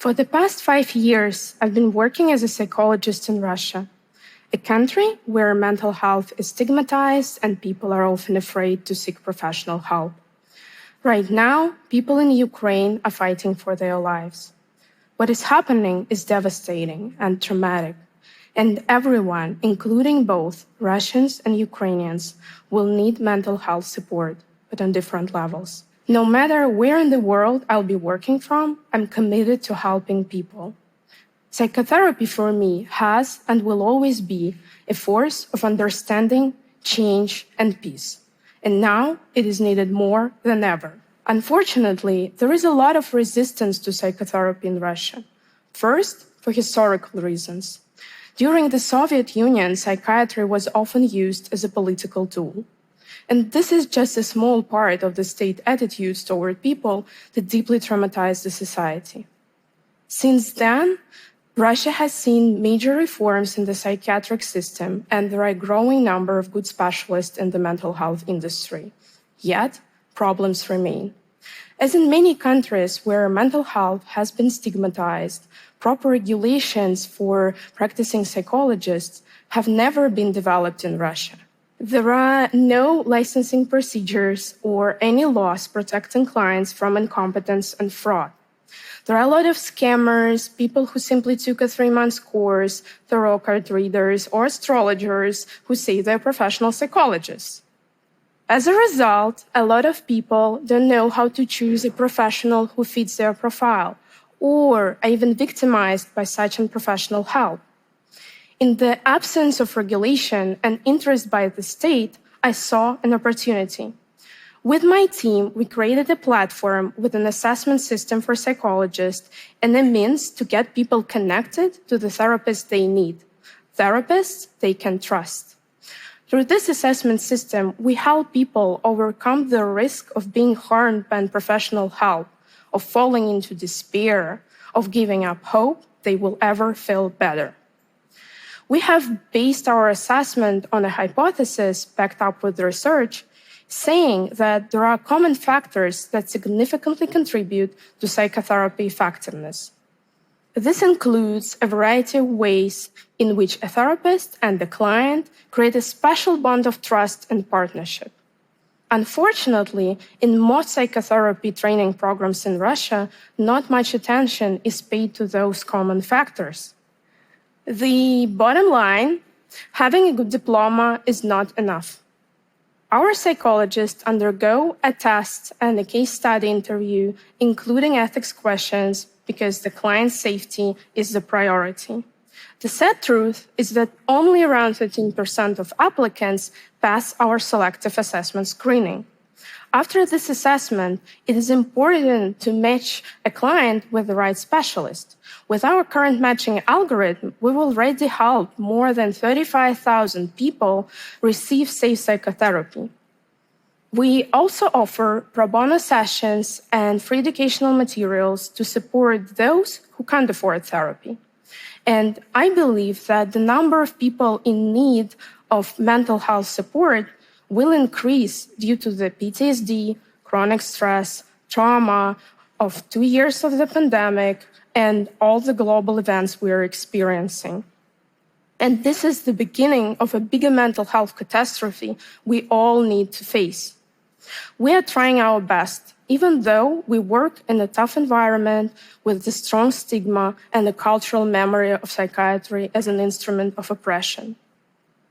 For the past 5 years, I've been working as a psychologist in Russia, a country where mental health is stigmatized and people are often afraid to seek professional help. Right now, people in Ukraine are fighting for their lives. What is happening is devastating and traumatic, and everyone, including both Russians and Ukrainians, will need mental health support, but on different levels. No matter where in the world I'll be working from, I'm committed to helping people. Psychotherapy for me has and will always be a force of understanding, change, and peace. And now it is needed more than ever. Unfortunately, there is a lot of resistance to psychotherapy in Russia. First, for historical reasons. During the Soviet Union, psychiatry was often used as a political tool. And this is just a small part of the state attitudes toward people that deeply traumatize the society. Since then, Russia has seen major reforms in the psychiatric system, and there are a growing number of good specialists in the mental health industry. Yet, problems remain. As in many countries where mental health has been stigmatized, proper regulations for practicing psychologists have never been developed in Russia. There are no licensing procedures or any laws protecting clients from incompetence and fraud. There are a lot of scammers, people who simply took a 3-month course, tarot card readers, or astrologers who say they're professional psychologists. As a result, a lot of people don't know how to choose a professional who fits their profile, or are even victimized by such unprofessional help. In the absence of regulation and interest by the state, I saw an opportunity. With my team, we created a platform with an assessment system for psychologists and a means to get people connected to the therapists they need, therapists they can trust. Through this assessment system, we help people overcome the risk of being harmed by unprofessional help, of falling into despair, of giving up hope they will ever feel better. We have based our assessment on a hypothesis backed up with research, saying that there are common factors that significantly contribute to psychotherapy effectiveness. This includes a variety of ways in which a therapist and the client create a special bond of trust and partnership. Unfortunately, in most psychotherapy training programs in Russia, not much attention is paid to those common factors. The bottom line, having a good diploma is not enough. Our psychologists undergo a test and a case study interview, including ethics questions, because the client's safety is the priority. The sad truth is that only around 13% of applicants pass our selective assessment screening. After this assessment, it is important to match a client with the right specialist. With our current matching algorithm, we will already help more than 35,000 people receive safe psychotherapy. We also offer pro bono sessions and free educational materials to support those who can't afford therapy. And I believe that the number of people in need of mental health support will increase due to the PTSD, chronic stress, trauma of 2 years of the pandemic, and all the global events we are experiencing. And this is the beginning of a bigger mental health catastrophe we all need to face. We are trying our best, even though we work in a tough environment with the strong stigma and the cultural memory of psychiatry as an instrument of oppression.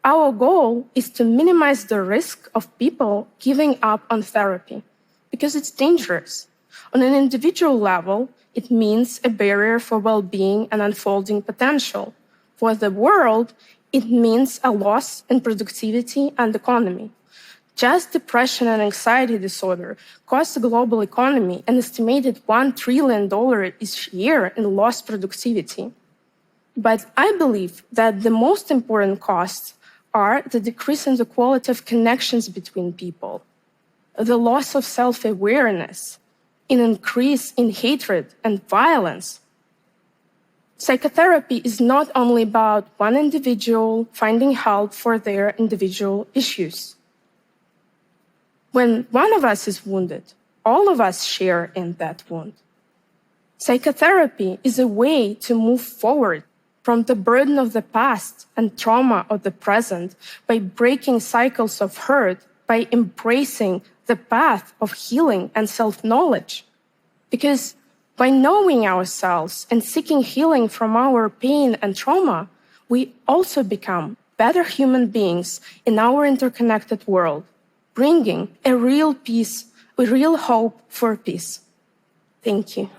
Our goal is to minimize the risk of people giving up on therapy, because it's dangerous. On an individual level, it means a barrier for well-being and unfolding potential. For the world, it means a loss in productivity and economy. Just depression and anxiety disorder cost the global economy an estimated $1 trillion each year in lost productivity. But I believe that the most important costs are the decrease in the quality of connections between people, the loss of self-awareness, an increase in hatred and violence. Psychotherapy is not only about one individual finding help for their individual issues. When one of us is wounded, all of us share in that wound. Psychotherapy is a way to move forward from the burden of the past and trauma of the present by breaking cycles of hurt, by embracing the path of healing and self-knowledge. Because by knowing ourselves and seeking healing from our pain and trauma, we also become better human beings in our interconnected world, bringing a real peace, a real hope for peace. Thank you.